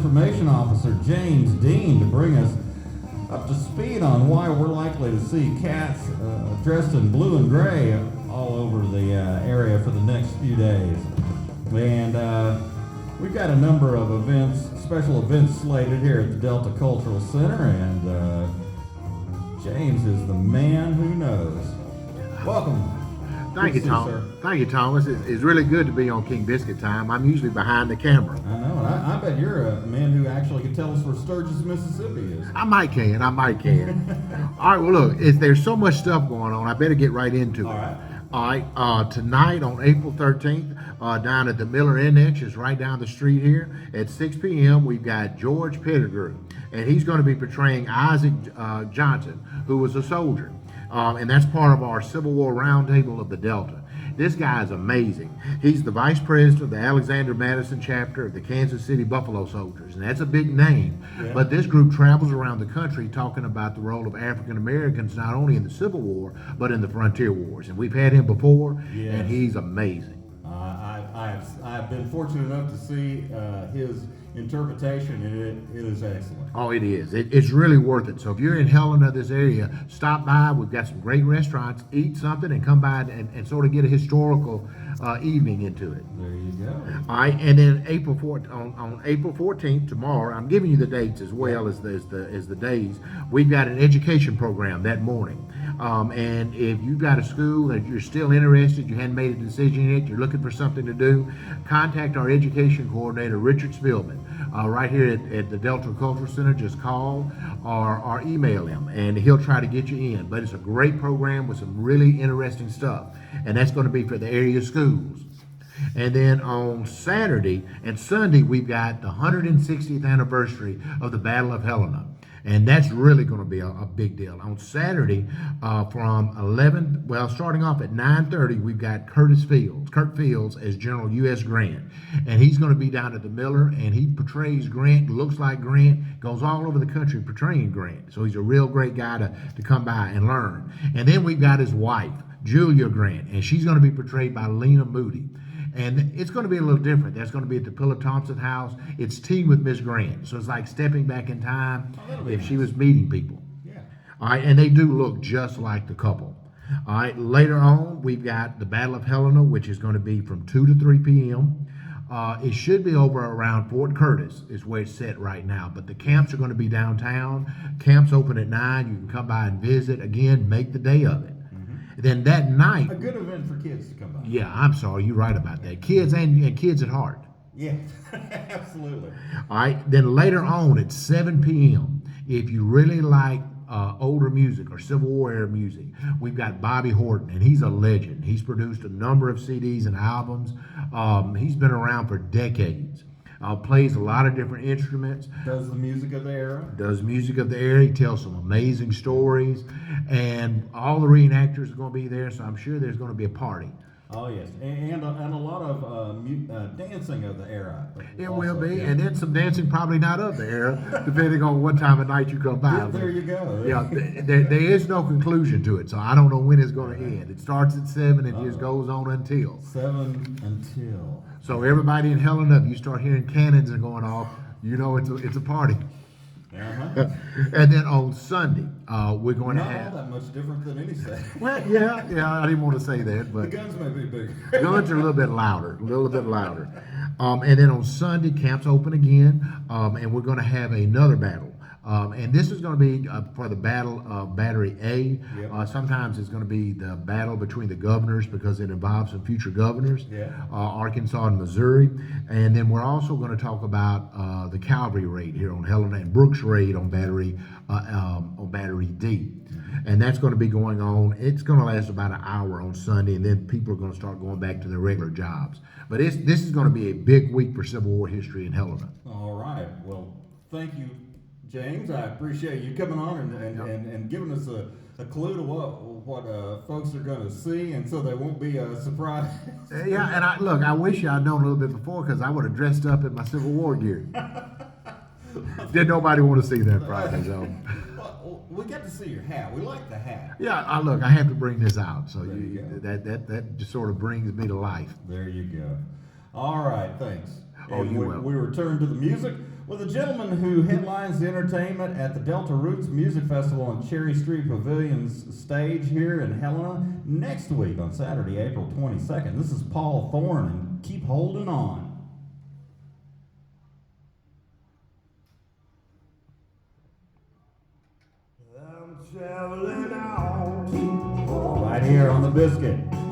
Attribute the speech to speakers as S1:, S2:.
S1: Information Officer James Dean to bring us up to speed on why we're likely to see cats dressed in blue and gray all over the area for the next few days. And we've got a number of events, special events slated here at the Delta Cultural Center, and James is the man who knows. Welcome.
S2: Thank you, Tom. Thank you, Thomas. It's really good to be on King Biscuit Time. I'm usually behind the camera.
S1: I know, and I bet you're a man who actually can tell us where Sturgis, Mississippi is.
S2: I might can. All right, well, look, there's so much stuff going on, I better get right into it. All right, tonight on April 13th, down at the Miller Annex, is right down the street here, at 6 p.m., we've got George Pettigrew, and he's going to be portraying Isaac Johnson, who was a soldier. And that's part of our Civil War Roundtable of the Delta. This guy is amazing. He's the vice president of the Alexander Madison chapter of the Kansas City Buffalo Soldiers, and that's a big name. Yeah. But this group travels around the country talking about the role of African Americans not only in the Civil War, but in the frontier wars. And we've had him before, yes. And he's amazing.
S1: I've been fortunate enough to see his interpretation, and it is excellent.
S2: Oh, it is. It's really worth it. So if you're in Helena, this area, stop by. We've got some great restaurants. Eat something and come by and sort of get a historical evening into it.
S1: There you go.
S2: All right, and then on April 14th, tomorrow, I'm giving you the dates as well as the days. We've got an education program that morning. And if you've got a school that you're still interested, you hadn't made a decision yet, you're looking for something to do, contact our education coordinator, Richard Spillman, right here at the Delta Cultural Center. Just call or email him, and he'll try to get you in. But it's a great program with some really interesting stuff, and that's going to be for the area schools. And then on Saturday and Sunday, we've got the 160th anniversary of the Battle of Helena. And that's really going to be a big deal. On Saturday, starting off at 9:30, we've got Kurt Fields as General U.S. Grant. And he's going to be down at the Miller, and he portrays Grant, looks like Grant, goes all over the country portraying Grant. So he's a real great guy to come by and learn. And then we've got his wife, Julia Grant, and she's going to be portrayed by Lena Moody. And it's going to be a little different. That's going to be at the Pillar Thompson house. It's Tea with Miss Grant. So it's like stepping back in time if she was meeting people.
S1: Yeah.
S2: All right, and they do look just like the couple. All right, later on, we've got the Battle of Helena, which is going to be from 2 to 3 p.m. It should be over around Fort Curtis is where it's set right now. But the camps are going to be downtown. Camps open at 9. You can come by and visit. Again, make the day of it. Then that night,
S1: a good event for kids to come by.
S2: Yeah, I'm sorry, you're right about that. Kids and kids at heart.
S1: Yeah, absolutely.
S2: All right, then later on at 7 p.m., if you really like older music or Civil War era music, we've got Bobby Horton, and he's a legend. He's produced a number of CDs and albums. He's been around for decades. Plays a lot of different instruments.
S1: Does the music of the era.
S2: He tells some amazing stories, and all the reenactors are going to be there, so I'm sure there's going to be a party.
S1: Oh, yes, and a lot of dancing of the era.
S2: It also will be, yeah. And then some dancing probably not of the era, depending on what time of night you come by.
S1: There you go.
S2: Yeah, there is no conclusion to it, so I don't know when it's going to end. It starts at 7 and just goes on until.
S1: 7 until.
S2: So everybody in Helena, if you start hearing cannons are going off, you know it's a party.
S1: Uh-huh.
S2: And then on Sunday, we're going to have...
S1: Not all that much different than any Saturday.
S2: Well, yeah, I didn't want to say that, but...
S1: The guns may be bigger.
S2: Guns are a little bit louder. And then on Sunday, camps open again, and we're going to have another battle. And this is going to be for the Battle of Battery A. Yep. Sometimes it's going to be the battle between the governors because it involves some future governors, Arkansas and Missouri. And then we're also going to talk about the cavalry raid here on Helena and Brooks raid on Battery D. And that's going to be going on. It's going to last about an hour on Sunday, and then people are going to start going back to their regular jobs. But this is going to be a big week for Civil War history in Helena.
S1: All right. Well, thank you, James. I appreciate you coming on and giving us a clue to what folks are going to see, and so they won't be surprised.
S2: Yeah, and I wish I'd known a little bit before, because I would have dressed up in my Civil War gear. Did nobody want to see that Friday, so.
S1: We got to see your hat. We like the hat.
S2: Yeah, I have to bring this out, so that just sort of brings me to life.
S1: There you go. All right, thanks.
S2: Oh,
S1: we return to the music. with a gentleman who headlines the entertainment at the Delta Roots Music Festival on Cherry Street Pavilion's stage here in Helena next week on Saturday, April 22nd. This is Paul Thorne, and keep holding on.
S3: I'm traveling on
S1: Right here on the Biscuit.